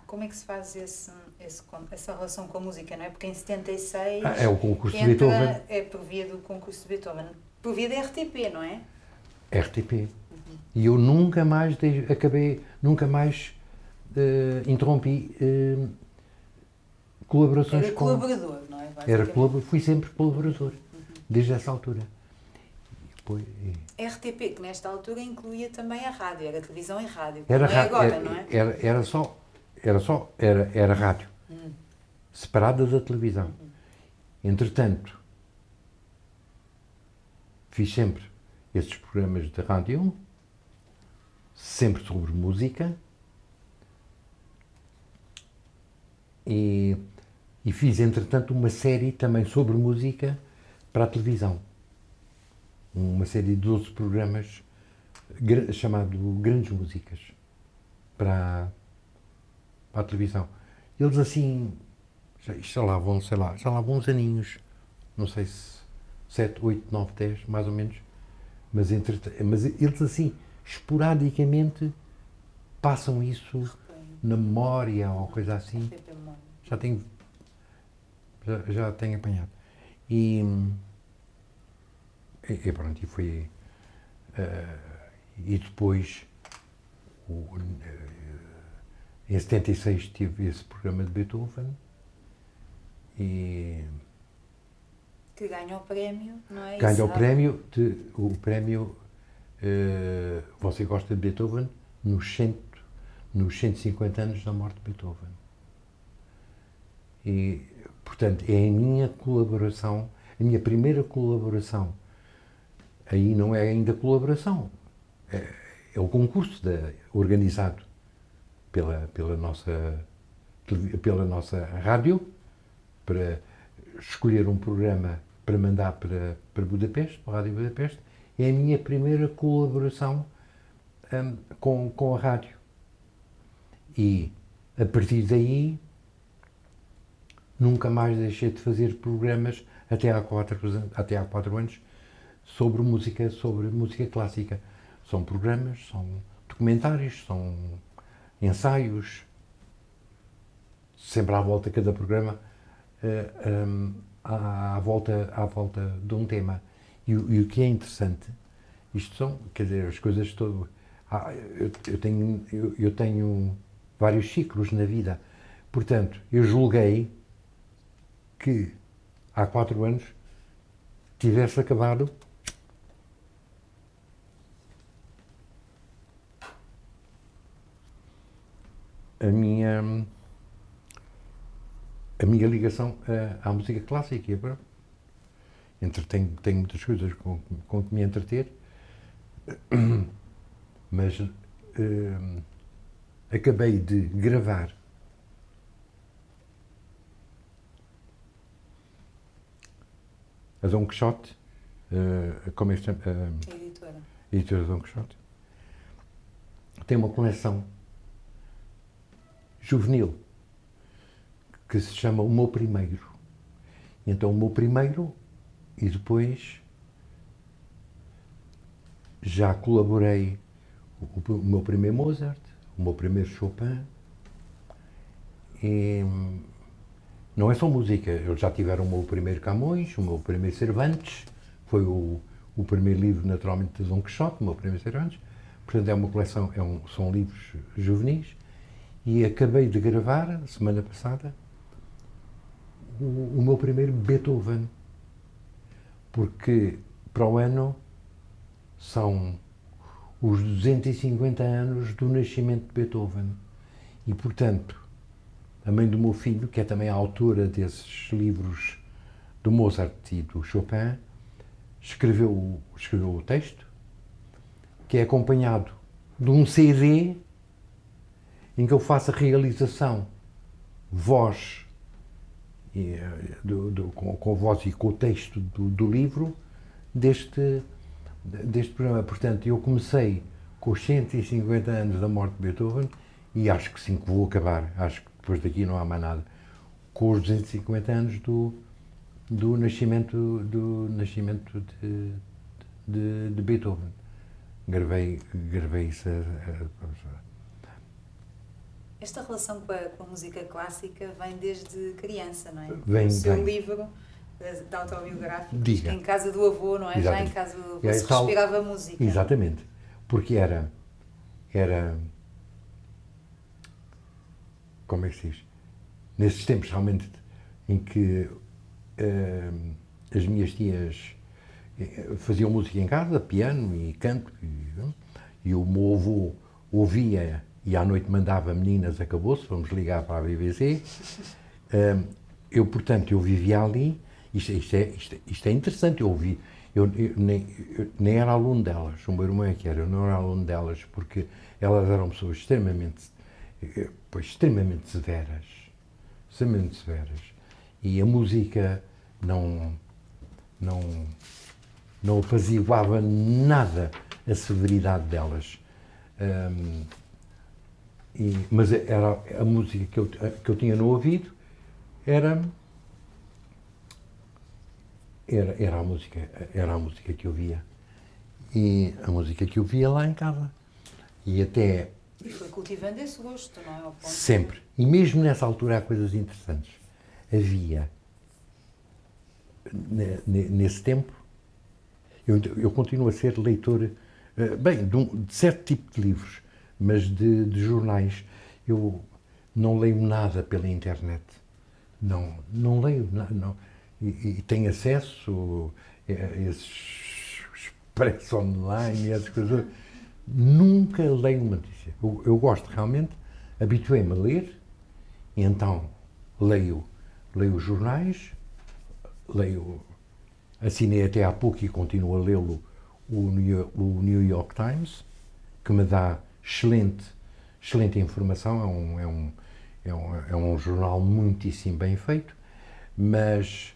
como é que se faz essa relação com a música, não é? Porque em 76 é o concurso de Beethoven. É por via do concurso de Beethoven. Por via da RTP, não é? RTP. E eu nunca mais interrompi colaborações Era colaborador, não é? Fui sempre colaborador, desde essa altura. A RTP, que nesta altura incluía também a rádio, era televisão e rádio, Era não é agora, não é? Era rádio, separada da televisão. Entretanto, fiz sempre esses programas de rádio, sempre sobre música, e fiz, entretanto, uma série também sobre música para a televisão. Uma série de 12 programas chamado Grandes Músicas para a televisão. Eles assim, já lá vão uns aninhos, não sei se 7, 8, 9, 10, mais ou menos, mas eles assim, esporadicamente, passam isso na memória ou coisa assim. Já tenho apanhado. E pronto, e foi. E depois, em 76, tive esse programa de Beethoven. E. Que ganha o prémio, não é? Ganha o prémio. Você gosta de Beethoven? Nos 150 anos da morte de Beethoven. E, portanto, é a minha colaboração, a minha primeira colaboração. Aí não é ainda colaboração, é o concurso organizado pela nossa rádio, para escolher um programa para mandar para Budapeste, para a Rádio Budapeste. É a minha primeira colaboração com a rádio. E, a partir daí, nunca mais deixei de fazer programas, até há 4 anos, sobre música clássica. São programas, são documentários, são ensaios, sempre à volta, cada programa, à volta de um tema. E o que é interessante, isto são, quer dizer, as coisas todas. Eu tenho vários ciclos na vida. Portanto, eu julguei que há 4 anos tivesse acabado a minha ligação à música clássica. Tenho muitas coisas com que me entreter, mas acabei de gravar a Dom Quixote, como é que se chama? A editora Dom Quixote. Tem uma coleção juvenil que se chama O Meu Primeiro. Então, o meu primeiro, e depois já colaborei o meu primeiro Mozart, o meu primeiro Chopin, e não é só música, eles já tiveram o meu primeiro Camões, o meu primeiro Cervantes, foi o primeiro livro, naturalmente, de Dom Quixote, o meu primeiro Cervantes. Portanto, é uma coleção, são livros juvenis, e acabei de gravar, semana passada, o meu primeiro Beethoven, porque para o ano são os 250 anos do nascimento de Beethoven. E, portanto, a mãe do meu filho, que é também a autora desses livros do Mozart e do Chopin, escreveu o texto, que é acompanhado de um CD em que eu faço a realização, voz, com voz e com o texto do livro deste programa. Portanto, eu comecei com os 150 anos da morte de Beethoven e acho que sim, que vou acabar, acho que depois daqui não há mais nada, com os 250 anos do nascimento de Beethoven. Gravei isso. Esta relação com a música clássica vem desde criança, não é? Vem, o seu vem. livro de autobiográfico, diz Diga. que em casa do avô, não é? Exatamente. Já em casa do avô E aí se respirava música. Exatamente. Porque era... Como é que se diz? Nesses tempos, realmente, em que as minhas tias faziam música em casa, piano e canto, e o meu avô ouvia e à noite mandava meninas, acabou-se, vamos ligar para a BBC. Portanto, eu vivia ali, isto é interessante, eu nem era aluno delas, o meu irmão é que era, eu não era aluno delas, porque elas eram pessoas extremamente severas, e a música não apaziguava nada a severidade delas. Mas era a música que eu tinha no ouvido, era a música que eu via. E a música que eu via lá em casa. E foi cultivando esse gosto, não é? Ao ponto sempre. E mesmo nessa altura há coisas interessantes. Havia, nesse tempo, eu continuo a ser leitor, de certo tipo de livros, mas de jornais. Eu não leio nada pela internet. Não leio nada. Não. E tenho acesso a esses expresso online e essas coisas. Nunca leio uma notícia. Eu gosto realmente, habituei-me a ler, e então leio jornais, assinei até há pouco e continuo a lê-lo, o New York Times, que me dá excelente informação, é um jornal muitíssimo bem feito, mas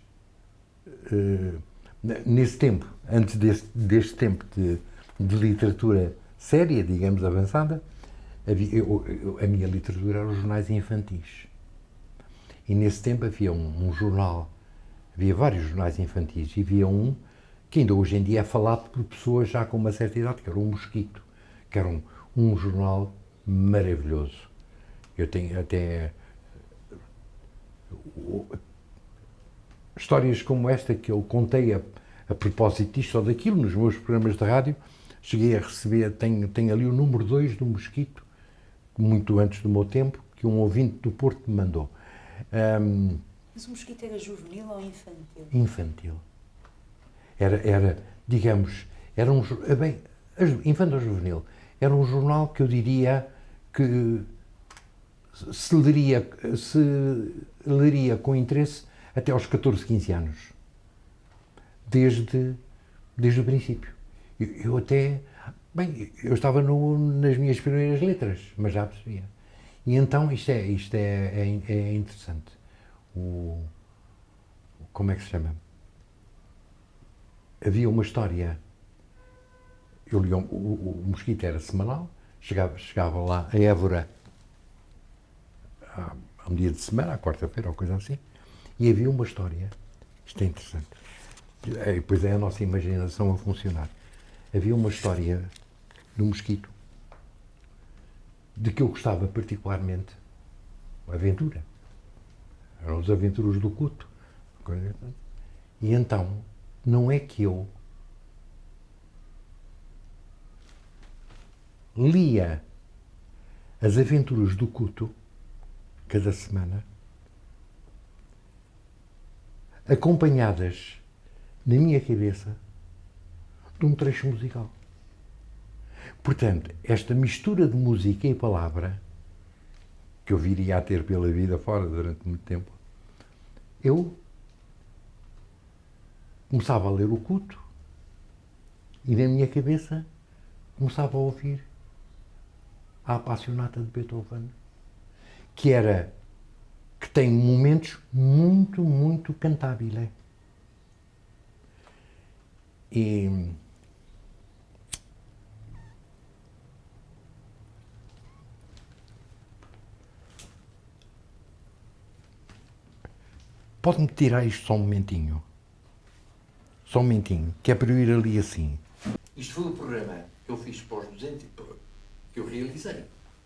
nesse tempo, antes deste tempo de literatura séria, digamos, avançada, a minha literatura eram os jornais infantis. E nesse tempo havia um jornal, havia vários jornais infantis, e havia um que ainda hoje em dia é falado por pessoas já com uma certa idade, que era o Mosquito, que era um jornal maravilhoso. Eu tenho até histórias como esta que eu contei a propósito disto ou daquilo nos meus programas de rádio. Cheguei a receber, tenho ali o número 2 do Mosquito, muito antes do meu tempo, que um ouvinte do Porto me mandou. Mas o Mosquito era juvenil ou infantil? Infantil. Digamos, infantil ou juvenil. Era um jornal que eu diria que se leria com interesse até aos 14, 15 anos. Desde o princípio. Eu estava nas minhas primeiras letras, mas já percebia. E então isto é interessante. Como é que se chama? Havia uma história. Eu li o Mosquito era semanal, chegava lá a Évora a um dia de semana, à quarta-feira ou coisa assim, e havia uma história. Isto é interessante. Depois é a nossa imaginação a funcionar. Havia uma história do Mosquito de que eu gostava particularmente. Uma aventura. Eram as aventuras do Couto. E então, não é que eu lia as aventuras do Couto cada semana, acompanhadas na minha cabeça de um trecho musical. Portanto, esta mistura de música e palavra, que eu viria a ter pela vida fora durante muito tempo, eu começava a ler o Couto e na minha cabeça começava a ouvir a Appassionata de Beethoven, que tem momentos muito, muito cantáveis. E pode-me tirar isto só um momentinho? Só um momentinho, que é para eu ir ali assim. Isto foi o programa que eu fiz para os 200, que eu realizei.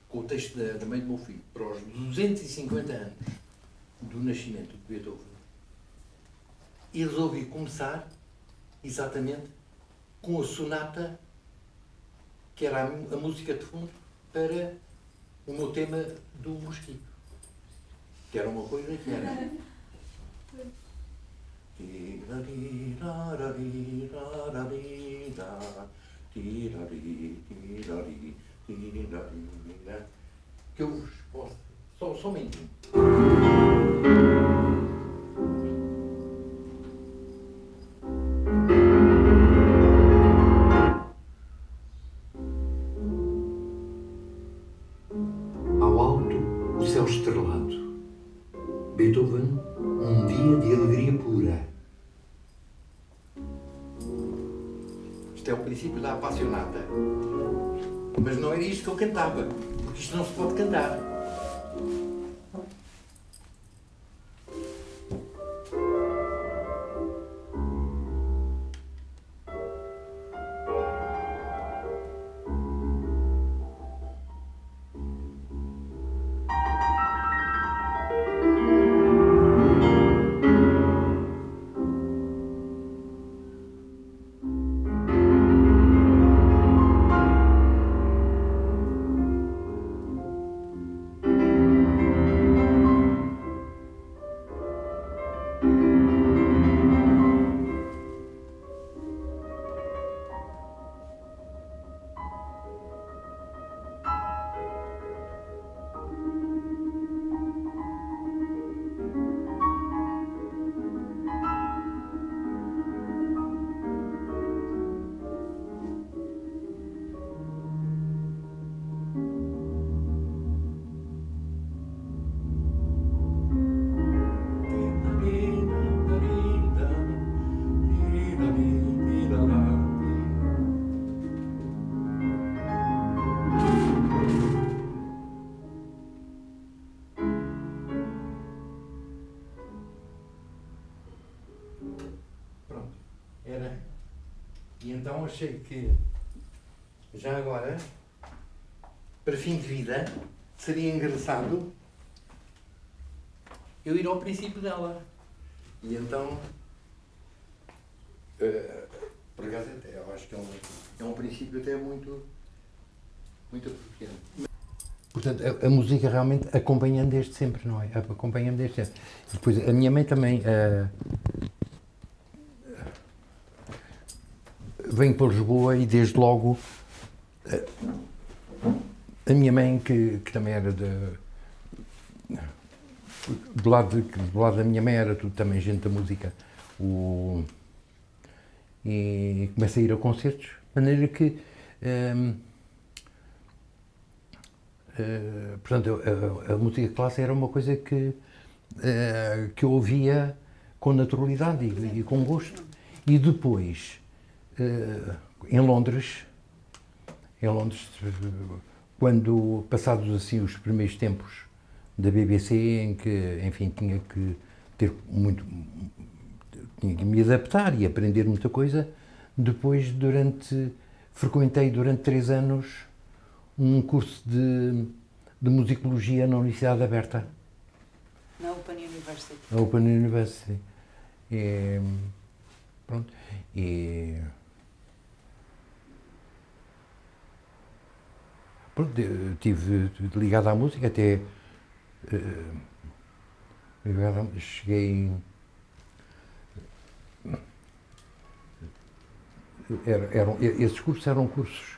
com o texto da mãe do meu filho, para os 250 anos do nascimento de Beethoven, e resolvi começar exatamente com a sonata, que era a música de fundo para o meu tema do mosquito, que era uma coisa que era que eu vos posso só um minutinho. Ao alto, o céu estrelado. Beethoven, um dia de alegria pura. Isto é o princípio da Appassionata. Mas não era isto que eu cantava, porque isto não se pode cantar. Era. E então achei que, já agora, para fim de vida, seria engraçado eu ir ao princípio dela. E então, por acaso, eu acho que é um princípio até muito apropriado. Portanto, a música realmente acompanhando desde sempre, não é? Acompanhando desde sempre. E depois, a minha mãe também vem para Lisboa e desde logo a minha mãe, que também era do lado da minha mãe era tudo também gente da música, e começa a ir a concertos, de maneira que portanto, a música clássica era uma coisa que eu ouvia com naturalidade e com gosto. E depois, em Londres, quando passados assim os primeiros tempos da BBC, em que, enfim, tinha que me adaptar e aprender muita coisa, depois frequentei durante 3 anos um curso de musicologia na Universidade Aberta. Na Open University. Na Open University. E, pronto. E pronto, estive ligado à música até cheguei. Esses cursos eram cursos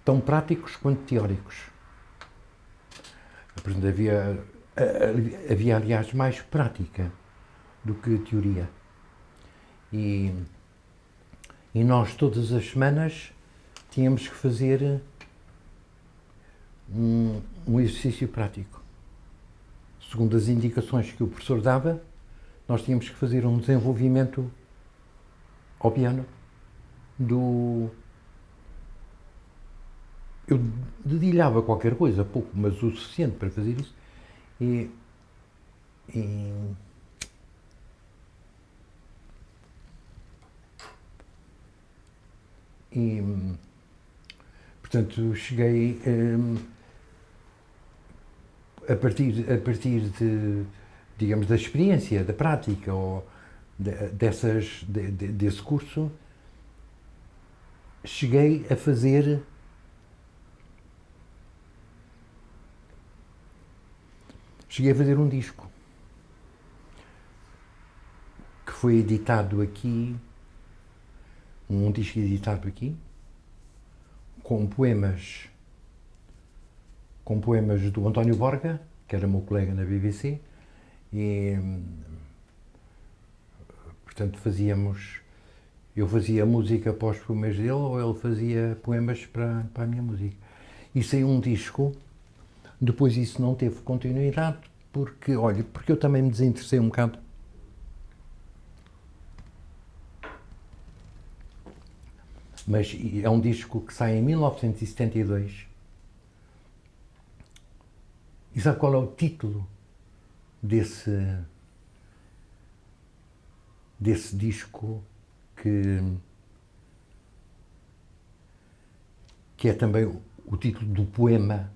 tão práticos quanto teóricos. Portanto, havia, aliás, mais prática do que teoria. E nós, todas as semanas, tínhamos que fazer um exercício prático. Segundo as indicações que o professor dava, nós tínhamos que fazer um desenvolvimento ao piano eu dedilhava qualquer coisa, pouco, mas o suficiente para fazer isso. Portanto, cheguei a partir de, digamos, da experiência, da prática, ou desse curso, cheguei a fazer um disco que foi editado aqui, um disco editado aqui, com poemas do António Borga, que era meu colega na BBC, e portanto eu fazia música para os poemas dele, ou ele fazia poemas para a minha música. E saiu um disco. Depois isso não teve continuidade, porque eu também me desinteressei um bocado. Mas é um disco que sai em 1972. E sabe qual é o título desse disco, que é também o título do poema?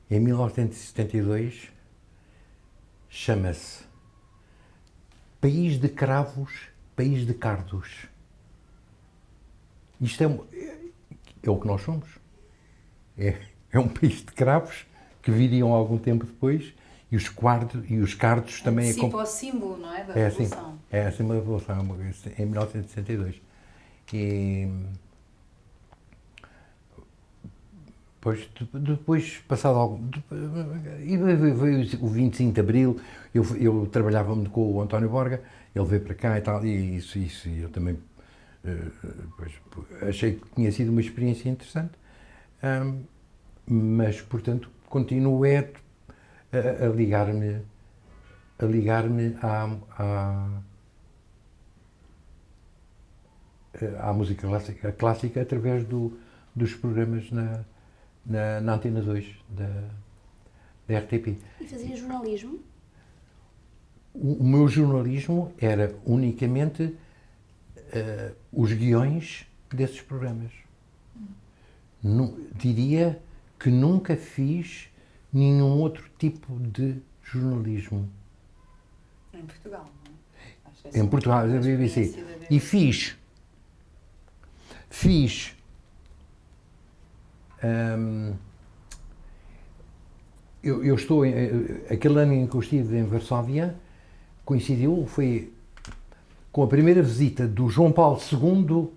Em 1972, chama-se País de Cravos, País de Cardos. Isto é o que nós somos. É um país de cravos que viriam algum tempo depois, e os cardos também... Antecipa o símbolo, não é? Da Revolução. É assim uma Revolução, em 1962. Depois, passado algum... E veio o 25 de Abril, eu trabalhava muito com o António Borga, ele veio para cá e tal, e isso eu também achei que tinha sido uma experiência interessante, mas, portanto, continuo a ligar-me à música clássica através dos programas na Antena 2 da RTP. E fazia jornalismo? O meu jornalismo era unicamente os guiões desses programas. Diria que nunca fiz nenhum outro tipo de jornalismo. Em Portugal, não é? Em Portugal, da BBC. E fiz eu estou aquele ano em que eu estive em Varsóvia foi com a primeira visita do João Paulo II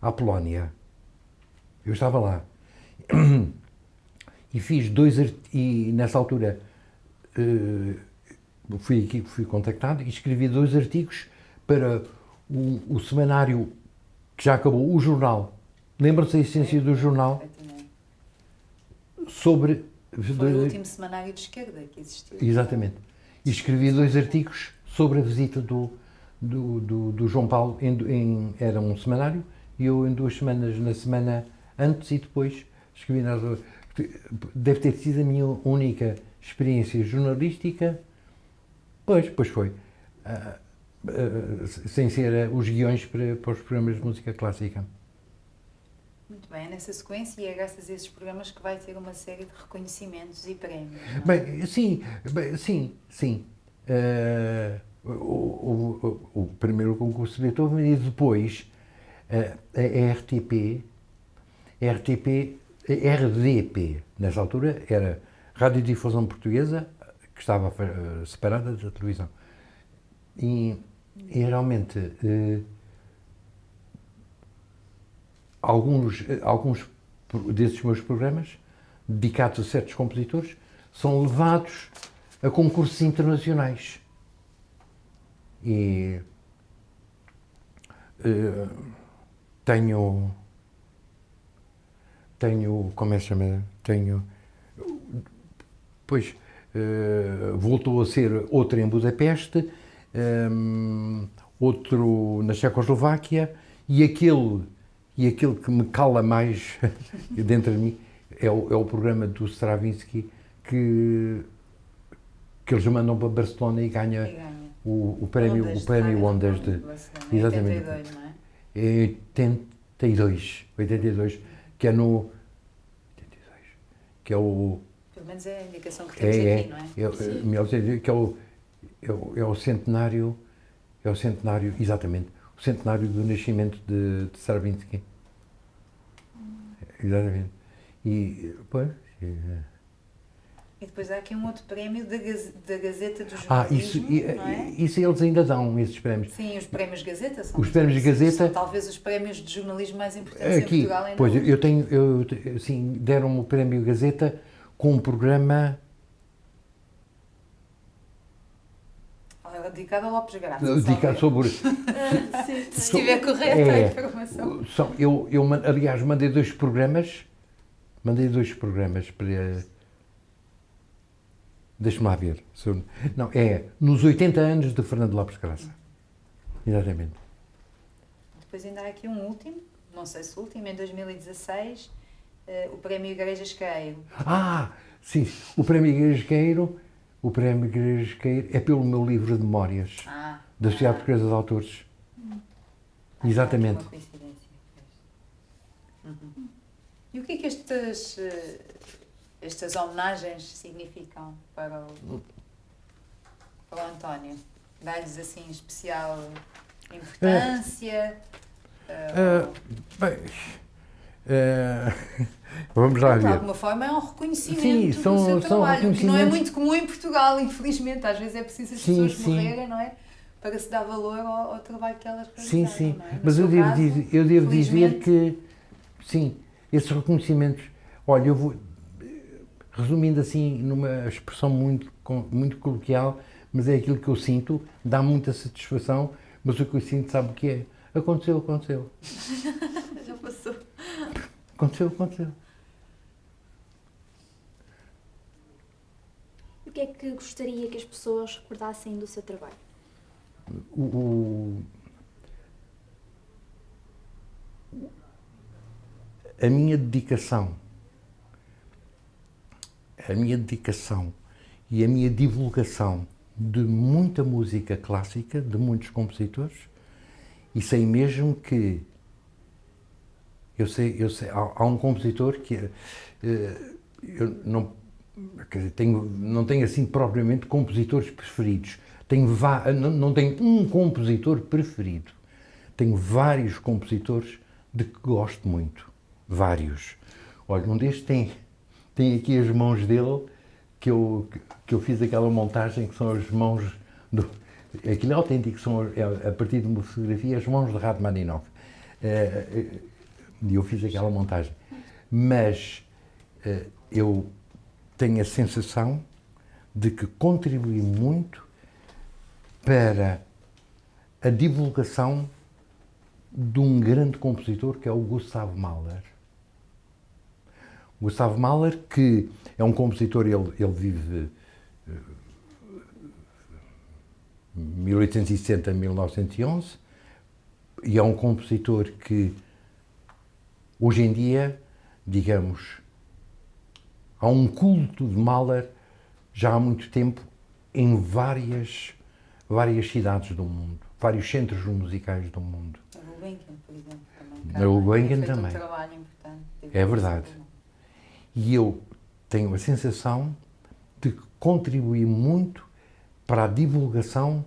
à Polónia. Eu estava lá e fiz e nessa altura fui contactado e escrevi 2 artigos para o semanário que já acabou, o jornal. Lembram-se da essência do jornal? Foi o último semanário de esquerda que existiu. Exatamente. E escrevi 2 artigos sobre a visita do João Paulo. Era um semanário, e eu em 2 semanas, na semana antes e depois, escrevi nas 2. Deve ter sido a minha única experiência jornalística. Pois foi. Sem ser os guiões para os programas de música clássica. Muito bem, é nessa sequência, e é graças a esses programas que vai ter uma série de reconhecimentos e prémios. Não é? Sim. O primeiro concurso de Beethoven, e depois a RDP, nessa altura era Radiodifusão Portuguesa, que estava separada da televisão. E realmente alguns desses meus programas, dedicados a certos compositores, são levados a concursos internacionais. E tenho, como é que se chama? Voltou a ser outro em Budapeste, outro na Checoslováquia, e aquele que me cala mais dentro de mim é o programa do Stravinsky, que eles mandam para Barcelona e ganha o prémio Ondas de... Exatamente. 82, não é? 82, que é no 86, que é o Pelo menos é a indicação que temos aqui, não é? 1900, que é o centenário, exatamente, o centenário do nascimento de Stravinsky. Exatamente. E, pois... E depois há aqui um outro prémio da Gazeta do Jornalismo, não é? Isso eles ainda dão, esses prémios. Sim, os prémios Gazeta são, Os prémios Gazeta... são talvez os prémios de jornalismo mais importantes aqui, em Portugal ainda pois, hoje. sim, deram-me o prémio Gazeta com um programa... Dedicado a Lopes Graça. Dedicado sobre... Se estiver correta a informação. Aliás, mandei dois programas para... Deixa-me lá ver. Não, nos 80 anos de Fernando Lopes Graça. Exatamente. Depois ainda há aqui um último, não sei se o último, em 2016, o Prémio Igrejas Queiro. Sim, o Prémio Igrejas Queiro é pelo meu livro de memórias da Sociedade Portuguesa de Autores. Exatamente. Uma coincidência. E o que é que estas homenagens significam para o António? Dá-lhes assim especial importância? Vamos lá De ver. alguma forma é um reconhecimento do seu são trabalho, que não é muito comum em Portugal, infelizmente. Às vezes é preciso as pessoas morrerem, não é? Para se dar valor ao trabalho que elas realizaram. Sim. Não é? Mas eu devo dizer que, sim, esses reconhecimentos... Olha, eu vou... Resumindo assim, numa expressão muito coloquial, mas é aquilo que eu sinto, dá muita satisfação, mas o que eu sinto, sabe o que é? Aconteceu. Já passou. Aconteceu. O que é que gostaria que as pessoas recordassem do seu trabalho? A minha dedicação e a minha divulgação de muita música clássica, de muitos compositores, e sei mesmo que eu sei, há um compositor que eu não, quer dizer, não tenho assim propriamente compositores preferidos. Não tenho um compositor preferido. Tenho vários compositores de que gosto muito. Vários. Olha, um destes tem aqui as mãos dele, que eu fiz aquela montagem, que são as mãos do... Aquilo é autêntico, a partir de uma fotografia, as mãos de Rachmaninoff. E eu fiz aquela montagem. Mas eu tenho a sensação de que contribuí muito para a divulgação de um grande compositor, que é o Gustav Mahler. Gustav Mahler, que é um compositor, ele vive 1860 a 1911, e é um compositor que, hoje em dia, digamos, há um culto de Mahler já há muito tempo em várias cidades do mundo, vários centros musicais do mundo. A Gulbenkian, por exemplo, também. A Gulbenkian tem feito também. Um trabalho importante. É verdade. E eu tenho a sensação de que contribuí muito para a divulgação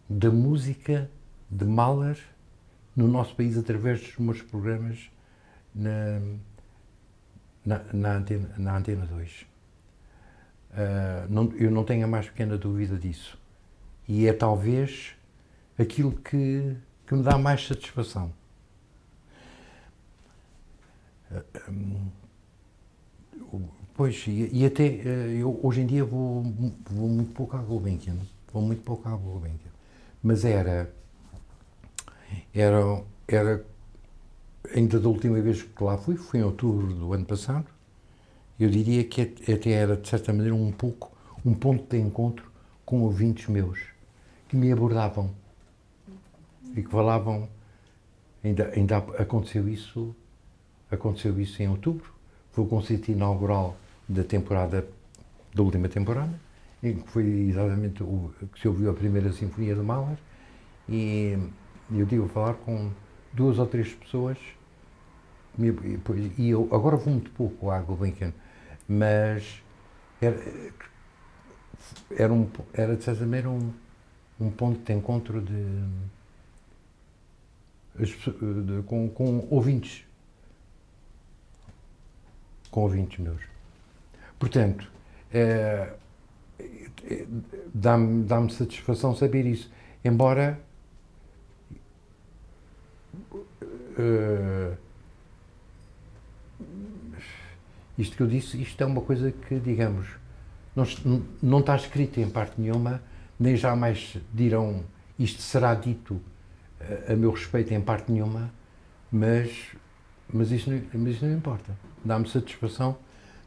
da música de Mahler no nosso país através dos meus programas na Antena 2. Eu não tenho a mais pequena dúvida disso. E é talvez aquilo que me dá mais satisfação. Pois, e até eu hoje em dia vou muito pouco à Gulbenkian. Mas era ainda da última vez que lá fui em outubro do ano passado. Eu diria que até era, de certa maneira, um ponto de encontro com ouvintes meus que me abordavam e que falavam. Ainda aconteceu isso em outubro. Foi o concerto inaugural da última temporada, em que foi exatamente que se ouviu a primeira sinfonia de Mahler, e eu tive a falar com 2 ou 3 pessoas e eu agora vou muito pouco à Gulbenkian, mas era de certa maneira um ponto de encontro com ouvintes. Com ouvintes meus. Portanto, dá-me satisfação saber isso. Embora isto que eu disse, isto é uma coisa que, digamos, não está escrito em parte nenhuma, nem jamais dirão isto será dito a meu respeito em parte nenhuma, mas isso não importa. Dá-me satisfação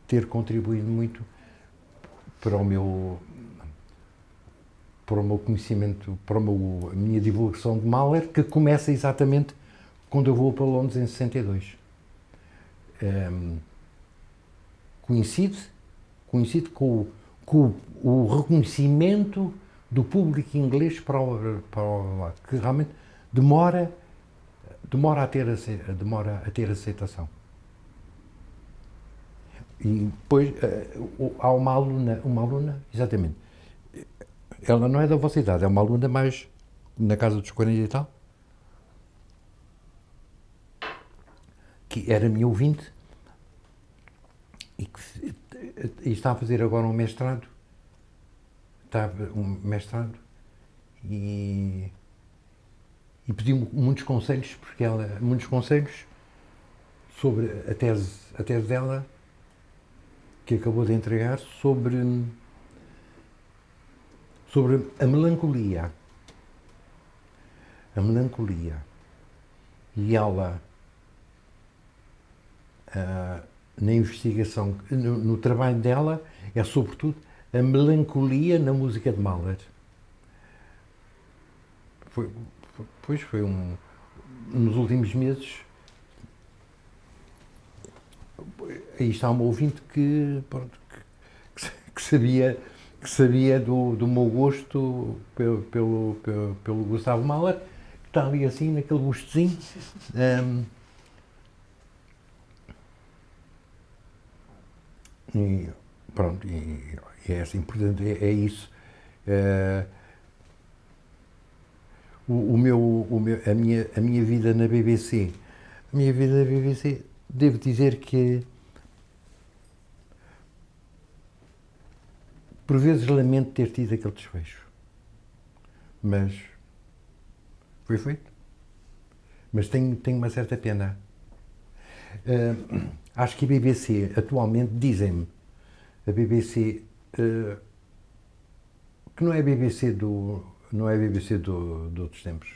ter contribuído muito para o meu conhecimento, para a minha divulgação de Mahler, que começa exatamente quando eu vou para Londres em 62. Coincide com o reconhecimento do público inglês para que realmente demora a ter aceitação. E depois há uma aluna, exatamente, ela não é da vossa idade, é uma aluna mais na casa dos 40 e tal, que era minha ouvinte e está a fazer agora um mestrado, e pediu-me muitos conselhos, sobre a tese dela, que acabou de entregar, sobre a melancolia. E ela, na investigação, no trabalho dela, é sobretudo a melancolia na música de Mahler. Nos últimos meses, aí está um ouvinte que sabia do meu gosto pelo Gustavo Mahler, que está ali assim, naquele gostozinho. E pronto, e é assim, portanto, é isso. A minha vida na BBC, devo dizer que por vezes lamento ter tido aquele desfecho, mas foi feito. Mas tenho uma certa pena. Acho que a BBC, atualmente, dizem-me, a BBC, que não é a BBC de outros tempos.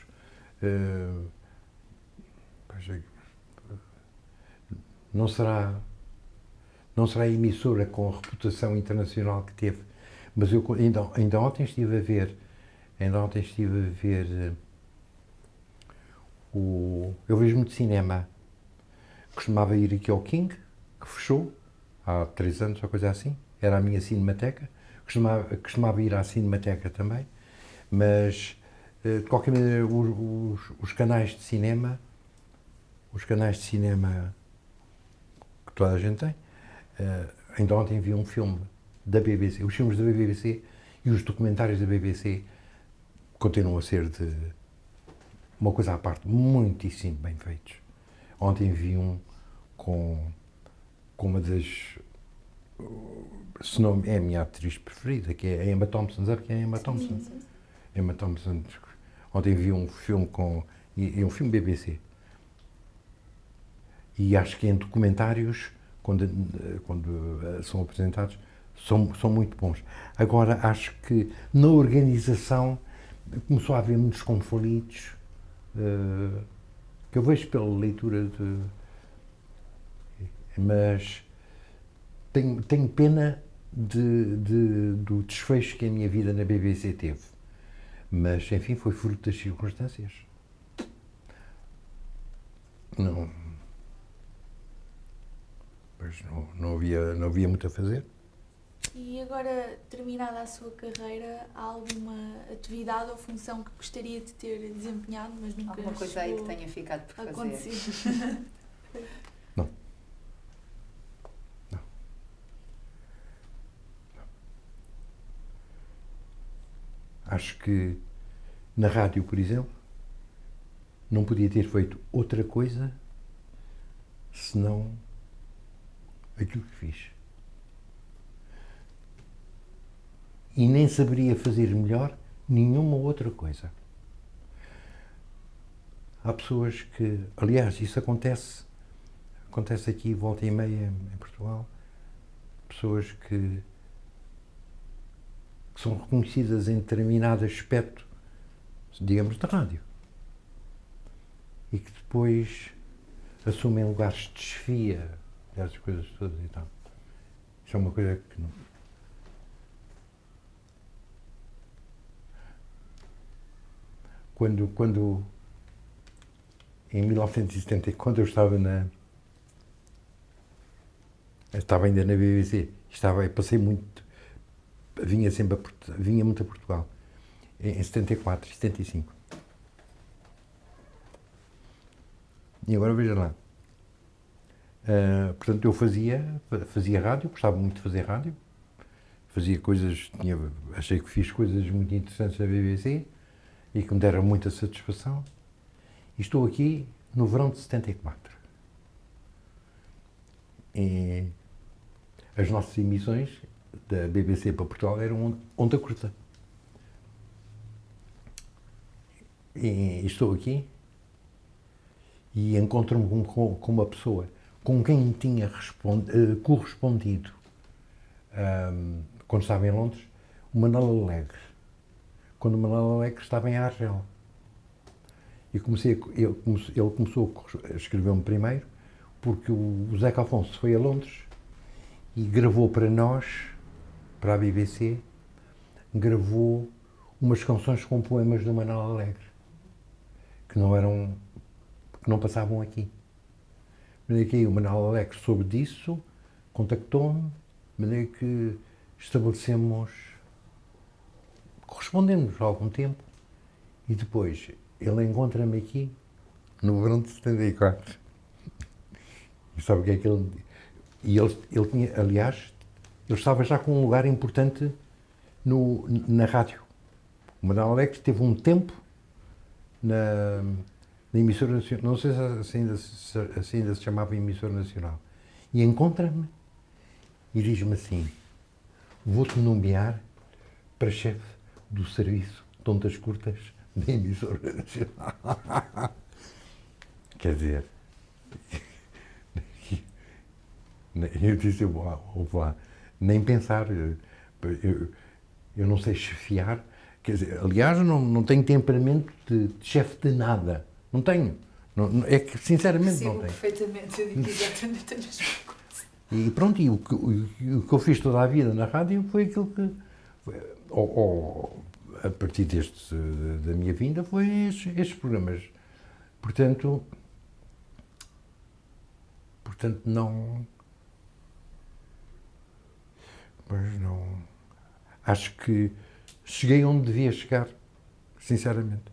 Não será a emissora com a reputação internacional que teve, mas eu ainda ontem estive a ver eu vejo muito cinema. Costumava ir aqui ao King, que fechou há 3 anos, ou coisa assim. Era a minha cinemateca. Costumava ir à cinemateca também. Mas, de qualquer maneira, os canais de cinema que toda a gente tem, ainda ontem vi um filme da BBC. Os filmes da BBC e os documentários da BBC continuam a ser de uma coisa à parte, muitíssimo bem feitos. Ontem vi um com uma das, se não é a minha atriz preferida, que é a Emma Thompson. Sabe quem é a Emma Thompson? Sim. Emma Thompson. Ontem vi um filme um filme BBC. E acho que em documentários, quando são apresentados, são muito bons. Agora, acho que na organização começou a haver muitos conflitos, que eu vejo pela leitura mas tenho pena do desfecho que a minha vida na BBC teve. Mas, enfim, foi fruto das circunstâncias. Não havia muito a fazer. E agora, terminada a sua carreira, há alguma atividade ou função que gostaria de ter desempenhado, mas nunca alguma coisa aí que tenha ficado por fazer? Acho que na rádio, por exemplo, não podia ter feito outra coisa senão aquilo que fiz. E nem saberia fazer melhor nenhuma outra coisa. Há pessoas que, aliás, isso acontece aqui, volta e meia, em Portugal, pessoas que são reconhecidas em determinado aspecto, digamos, da rádio, e que depois assumem lugares de chefia, dessas coisas todas e tal. Isso é uma coisa que não... Quando em 1970, quando eu estava ainda na BBC, passei muito, vinha muito a Portugal, em 74, 75. E agora veja lá. Portanto, eu fazia rádio, gostava muito de fazer rádio, fazia coisas, achei que fiz coisas muito interessantes na BBC e que me deram muita satisfação. E estou aqui no verão de 74. E as nossas emissões da BBC para Portugal eram onda curta. E estou aqui e encontro-me com uma pessoa com quem tinha correspondido quando estava em Londres, o Manuel Alegre. Quando o Manuel Alegre estava em Argel. E ele começou a escrever-me primeiro, porque o Zeca Afonso foi a Londres e gravou para nós, para a BBC, gravou umas canções com poemas do Manuel Alegre, que não passavam aqui. De maneira que o Manuel Alegre soube disso, contactou-me, de maneira que correspondemos há algum tempo, e depois ele encontra-me aqui no verão de 74. E sabe o que é que ele... E ele tinha, aliás, ele estava já com um lugar importante na rádio. O Manuel Alegre teve um tempo na emissora nacional, não sei se ainda se chamava emissora nacional, e encontra-me e diz-me assim: vou-te nomear para chefe do serviço de ondas curtas da emissora nacional. Quer dizer, eu disse, vou lá, nem pensar, eu não sei chefiar, quer dizer, aliás, não tenho temperamento de chefe de nada, não tenho, é que sinceramente não tenho. Perfeitamente, eu digo exatamente a mesma coisa. E pronto, e o que eu fiz toda a vida na rádio foi aquilo que, a partir da minha vinda, foi estes programas. Portanto, não... Mas não... Acho que cheguei onde devia chegar, sinceramente.